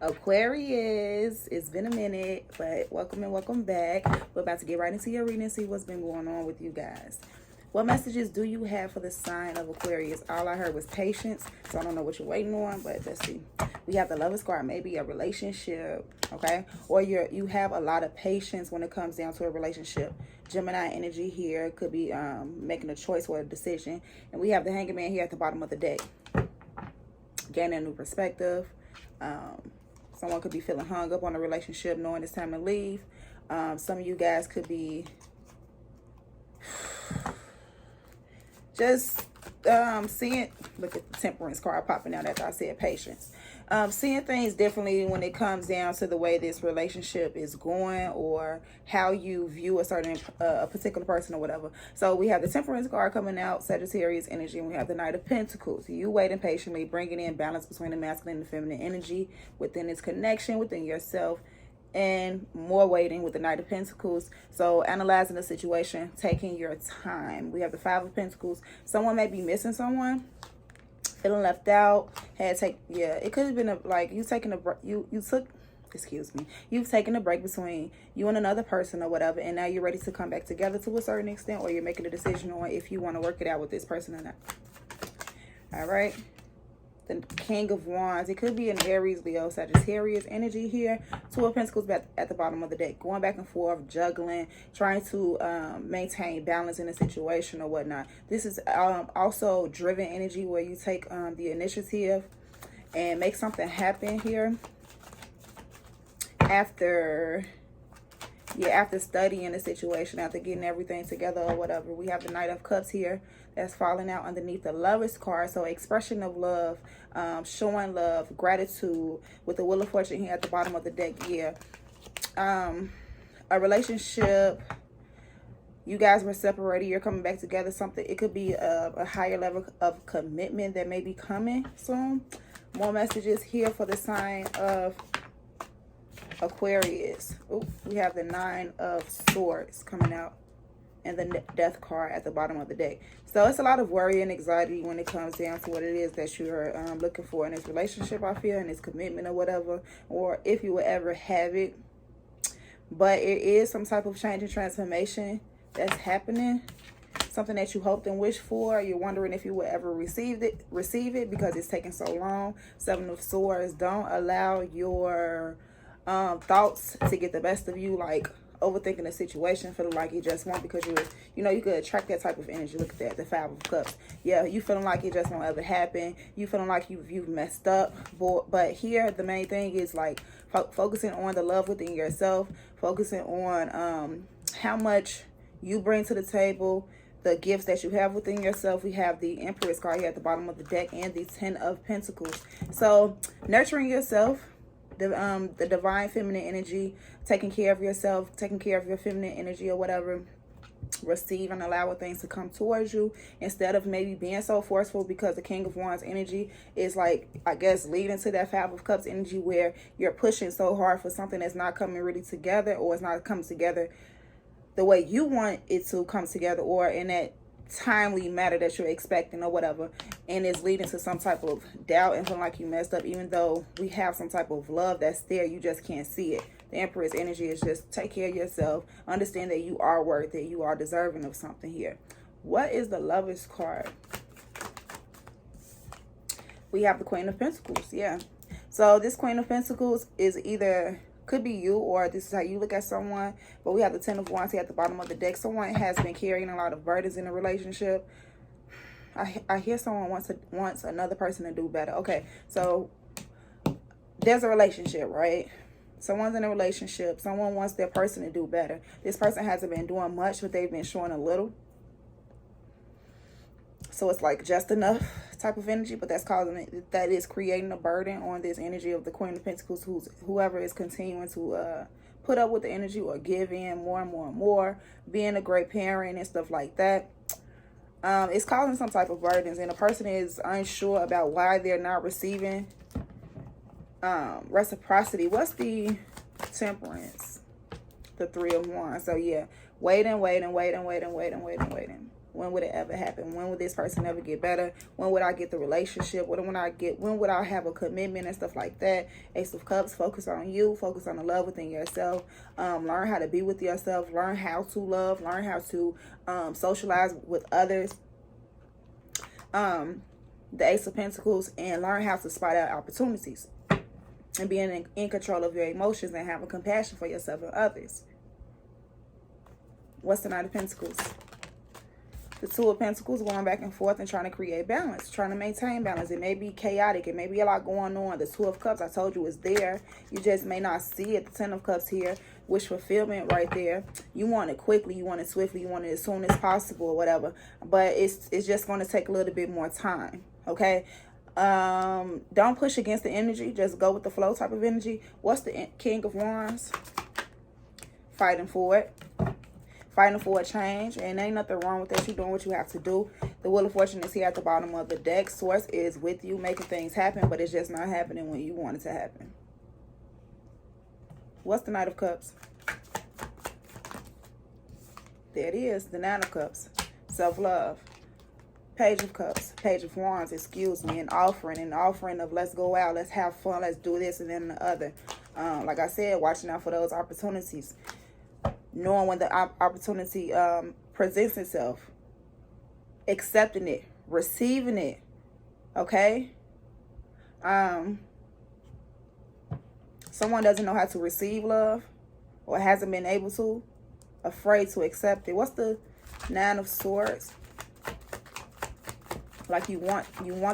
Aquarius, it's been a minute, but welcome and welcome back. We're about to get right into your reading and see what's been going on with you guys. What messages do you have for the sign of Aquarius? All I heard was patience, so I don't know what you're waiting on, but let's see. We have the Lovers card, maybe a relationship, okay? Or you have a lot of patience when it comes down to a relationship. Gemini energy here could be making a choice or a decision. And we have the Hanged Man here at the bottom of the deck. Gaining a new perspective. Someone could be feeling hung up on a relationship, knowing it's time to leave. Some of you guys could be just seeing, look at the Temperance card popping out after I said patience. Seeing things differently when it comes down to the way this relationship is going or how you view a particular person or whatever. So we have the Temperance card coming out, Sagittarius energy, and we have the Knight of Pentacles. You waiting patiently, bringing in balance between the masculine and the feminine energy within its connection, within yourself, and more waiting with the Knight of Pentacles. So analyzing the situation, taking your time. We have the Five of Pentacles. Someone may be missing someone, feeling left out. It could have been you've taken a break between you and another person or whatever, and now you're ready to come back together to a certain extent, or you're making a decision on if you want to work it out with this person or not. All right. The King of Wands. It could be an Aries, Leo, Sagittarius energy here. Two of Pentacles back at the bottom of the deck. Going back and forth, juggling, trying to maintain balance in a situation or whatnot. This is also driven energy where you take the initiative and make something happen here. After studying the situation, after getting everything together or whatever. We have the Knight of Cups here that's falling out underneath the Lovers card. So expression of love, showing love, gratitude with the Wheel of Fortune here at the bottom of the deck. Yeah. A relationship, you guys were separated, you're coming back together. Something, it could be a higher level of commitment that may be coming soon. More messages here for the sign of Aquarius. Oh, we have the Nine of Swords coming out and the Death card at the bottom of the deck. So it's a lot of worry and anxiety when it comes down to what it is that you're looking for in this relationship, I feel, in this commitment or whatever, or if you will ever have it. But it is some type of change and transformation that's happening. Something that you hoped and wished for. You're wondering if you will ever receive it because it's taking so long. Seven of Swords. Don't allow your thoughts to get the best of you, like overthinking the situation, feeling like you just won't, because you could attract that type of energy. Look at that, the Five of Cups. Yeah, you feeling like it just won't ever happen. You feeling like you've messed up. But here, the main thing is like focusing on the love within yourself, focusing on how much you bring to the table, the gifts that you have within yourself. We have the Empress card here at the bottom of the deck and the Ten of Pentacles. So nurturing yourself, the divine feminine energy, taking care of yourself, taking care of your feminine energy or whatever. Receive and allow things to come towards you instead of maybe being so forceful, because the King of Wands energy is like, I guess, leading to that Five of Cups energy where you're pushing so hard for something that's not coming really together, or it's not coming together the way you want it to come together, or in that timely matter that you're expecting or whatever, and it's leading to some type of doubt and feeling like you messed up, even though we have some type of love that's there, you just can't see it. The Empress energy is just take care of yourself, understand that you are worth it, you are deserving of something here. What is the Lovers card? We have the Queen of Pentacles. Yeah, so this Queen of Pentacles is could be you, or this is how you look at someone. But we have the Ten of Wands here at the bottom of the deck. Someone has been carrying a lot of burdens in a relationship. I hear someone wants another person to do better. Okay, so there's a relationship, right? Someone's in a relationship. Someone wants their person to do better. This person hasn't been doing much, but they've been showing a little. So it's like just enough type of energy, but that is creating a burden on this energy of the Queen of Pentacles, whoever is continuing to put up with the energy or give in more and more and more, being a great parent and stuff like that. It's causing some type of burdens, and the person is unsure about why they're not receiving reciprocity. What's the Temperance? The Three of Wands. So yeah, waiting. When would it ever happen? When would this person ever get better? When would I get the relationship? When would I have a commitment and stuff like that? Ace of Cups, focus on you, focus on the love within yourself. Learn how to be with yourself, learn how to love, learn how to socialize with others. The Ace of Pentacles, and learn how to spot out opportunities and being in control of your emotions and having compassion for yourself and others. What's the Knight of Pentacles? The Two of Pentacles, going back and forth and trying to create balance, trying to maintain balance. It may be chaotic. It may be a lot going on. The Two of Cups, I told you, is there. You just may not see it. The Ten of Cups here, wish fulfillment right there. You want it quickly. You want it swiftly. You want it as soon as possible or whatever. But it's just going to take a little bit more time, okay? Don't push against the energy. Just go with the flow type of energy. What's the King of Wands? Fighting for it. Fighting for a change, and ain't nothing wrong with that. You're doing what you have to do. The Wheel of Fortune is here at the bottom of the deck. Source is with you, making things happen, but it's just not happening when you want it to happen. What's the Knight of Cups? There it is, the Nine of Cups. Self-love. Page of Cups, Page of Wands, excuse me, an offering of let's go out, let's have fun, let's do this and then the other. Like I said, watching out for those opportunities. Knowing when the opportunity presents itself, accepting it, receiving it, okay? Someone doesn't know how to receive love or hasn't been able to, afraid to accept it. What's the Nine of Swords? Like you want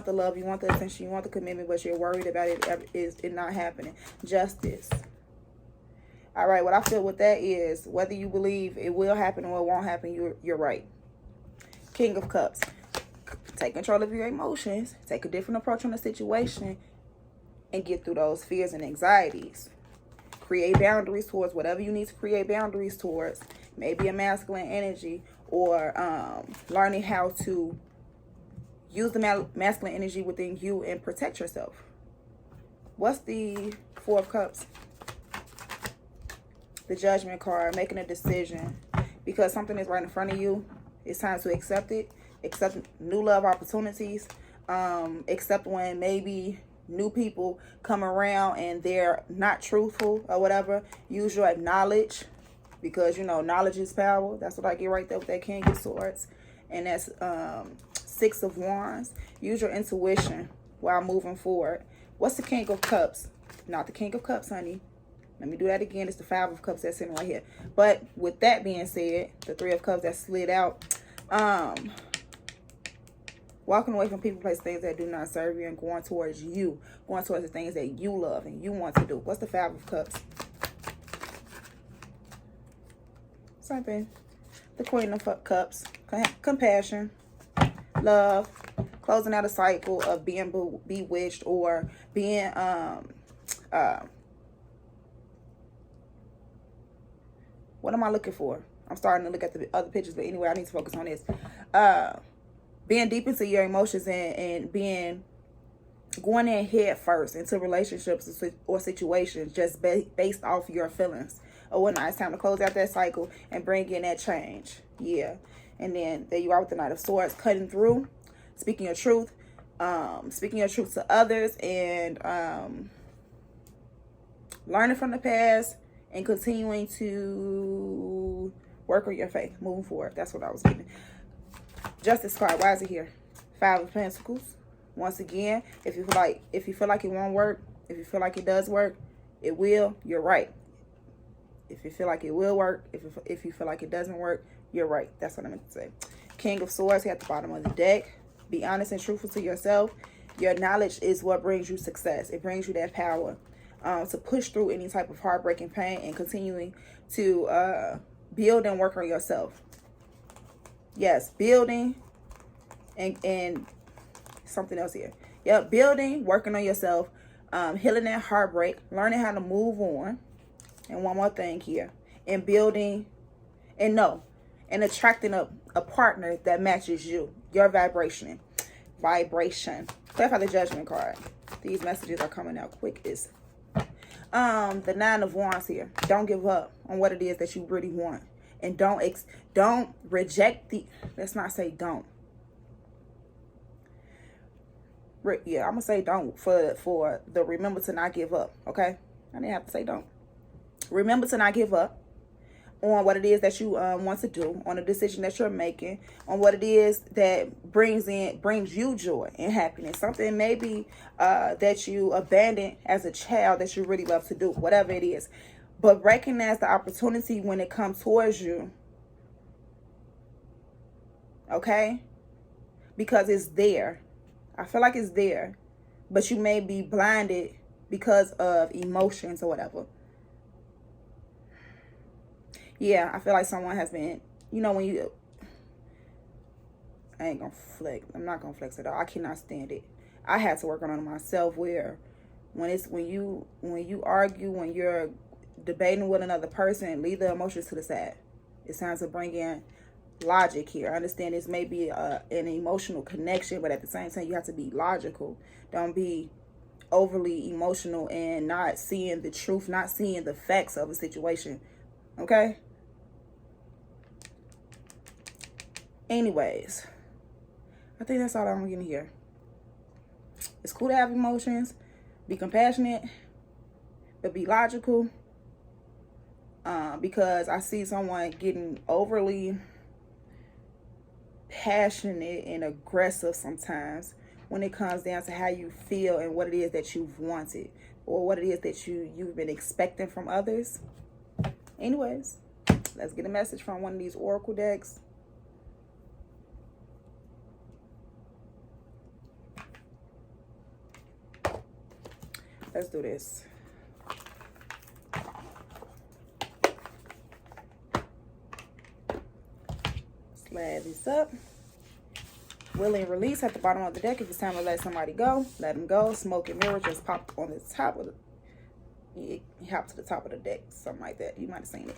the love, you want the attention, you want the commitment, but you're worried about it not happening. Justice. All right, what I feel with that is whether you believe it will happen or it won't happen, you're right. King of Cups. Take control of your emotions. Take a different approach on the situation and get through those fears and anxieties. Create boundaries towards whatever you need to create boundaries towards. Maybe a masculine energy or learning how to use the masculine energy within you and protect yourself. What's the Four of Cups? The Judgment card, making a decision. Because something is right in front of you, it's time to accept it. Accept new love opportunities. Accept when maybe new people come around and they're not truthful or whatever. Use your knowledge. Because, you know, knowledge is power. That's what I get right there with that King of Swords. And that's Six of Wands. Use your intuition while moving forward. What's the King of Cups? Not the King of Cups, honey. Let me do that again. It's the Five of Cups that's sitting right here. But with that being said, the Three of Cups that slid out. Walking away from people, place, things that do not serve you and going towards you. Going towards the things that you love and you want to do. What's the Five of Cups? Something. The Queen of Cups. Compassion. Love. Closing out a cycle of being bewitched or being what am I looking for? I'm starting to look at the other pictures, but anyway, I need to focus on this. Being deep into your emotions and going in head first into relationships or situations just based off your feelings. Or whatnot. It's time to close out that cycle and bring in that change. Yeah. And then there you are with the Knight of Swords, cutting through, speaking your truth to others, and learning from the past and continuing to work on your faith moving forward. That's what I was getting. Justice card. Why is it here? Five of Pentacles. Once again, if you feel like it won't work, if you feel like it does work, it will. You're right. If you feel like it will work, if you feel like it doesn't work, you're right. That's what I meant to say. King of Swords here at the bottom of the deck. Be honest and truthful to yourself. Your knowledge is what brings you success. It brings you that power to push through any type of heartbreaking pain and continuing to build and work on yourself. Yes, building and something else here. Yep, building, working on yourself, healing that heartbreak, learning how to move on. And one more thing here. And building and attracting a partner that matches you. Your vibration. Clarify the Judgment card. These messages are coming out quick as the Nine of Wands here. Don't give up on what it is that you really want. And don't reject the, let's not say don't. Yeah, I'm gonna say don't for the remember to not give up. Okay, I didn't have to say don't. Remember to not give up on what it is that you want to do, on a decision that you're making, on what it is that brings you joy and happiness. Something maybe that you abandoned as a child that you really love to do, whatever it is. But recognize the opportunity when it comes towards you. Okay? Because it's there. I feel like it's there. But you may be blinded because of emotions or whatever. Yeah, I feel like someone has been, you know, when you, I ain't gonna flex. I'm not gonna flex at all. I cannot stand it. I had to work on it myself where when you argue, when you're debating with another person, leave the emotions to the side. It's time to bring in logic here. I understand this may be an emotional connection, but at the same time, you have to be logical. Don't be overly emotional and not seeing the truth, not seeing the facts of a situation. Okay? Anyways, I think that's all I'm getting here. It's cool to have emotions, be compassionate, but be logical. Because I see someone getting overly passionate and aggressive sometimes when it comes down to how you feel and what it is that you've wanted or what it is that you've been expecting from others. Anyways, let's get a message from one of these oracle decks. Let's do this. Slide this up. Willing release at the bottom of the deck. If it's time to let somebody go, let them go. Smoke and mirror just popped on the top of the, it hopped to the top of the deck, something like that. You might have seen it.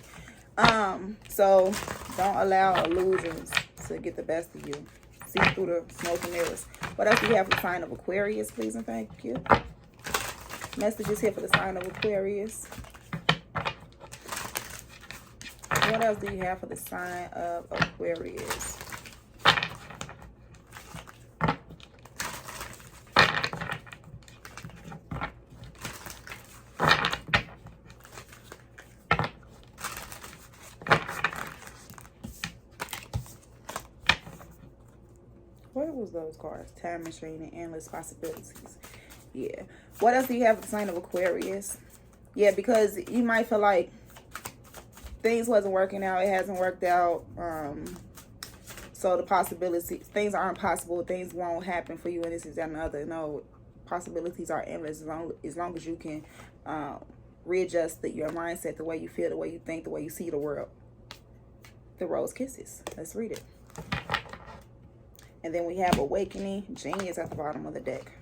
So don't allow illusions to get the best of you. See through the smoke and mirrors. What else do you have for the sign of Aquarius, please and thank you? Messages here for the sign of Aquarius. What else do you have for the sign of Aquarius? What was those cards? Time machine and endless possibilities. Yeah. What else do you have for the sign of Aquarius? Yeah, because you might feel like things wasn't working out. It hasn't worked out. So the possibilities, things aren't possible. Things won't happen for you and this is that and the other. No, possibilities are endless as long as you can readjust your mindset, the way you feel, the way you think, the way you see the world. The Rose Kisses. Let's read it. And then we have Awakening, Genius at the bottom of the deck.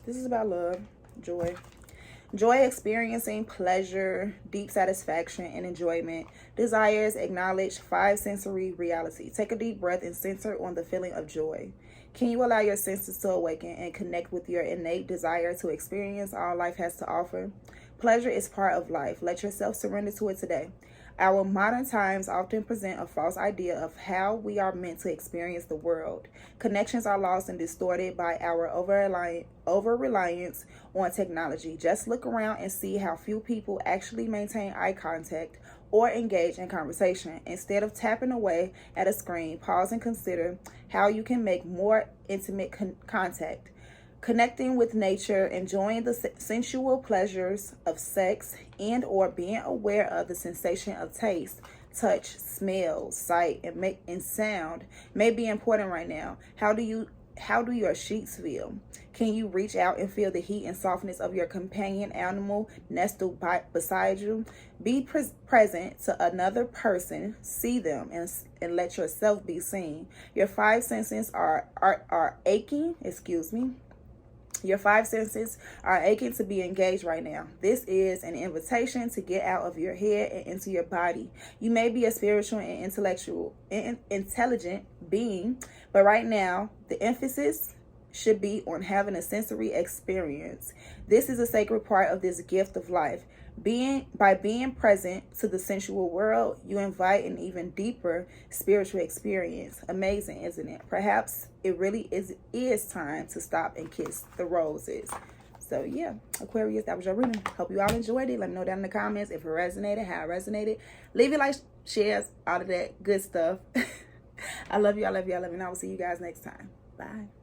This is about love, joy. Joy, experiencing pleasure, deep satisfaction, and enjoyment. Desires, acknowledge 5 sensory reality. Take a deep breath and center on the feeling of joy. Can you allow your senses to awaken and connect with your innate desire to experience all life has to offer? Pleasure is part of life. Let yourself surrender to it today. Our modern times often present a false idea of how we are meant to experience the world. Connections are lost and distorted by our over-reliance on technology. Just look around and see how few people actually maintain eye contact or engage in conversation. Instead of tapping away at a screen, pause and consider how you can make more intimate contact. Connecting with nature, enjoying the sensual pleasures of sex, and or being aware of the sensation of taste, touch, smell, sight, and sound may be important right now. How do your sheets feel? Can you reach out and feel the heat and softness of your companion animal nestled beside you? Be present to another person, see them, and let yourself be seen. Your 5 senses are aching, Your 5 senses are aching to be engaged right now. This is an invitation to get out of your head and into your body. You may be a spiritual and intelligent being, but right now, the emphasis should be on having a sensory experience. This is a sacred part of this gift of life. By being present to the sensual world, you invite an even deeper spiritual experience. Amazing, isn't it? Perhaps it really is time to stop and kiss the roses. So yeah, Aquarius, that was your reading. Hope you all enjoyed it. Let me know down in the comments if it resonated, how it resonated. Leave your likes, shares, all of that good stuff. I love you. I love you. I love you. And I will see you guys next time. Bye.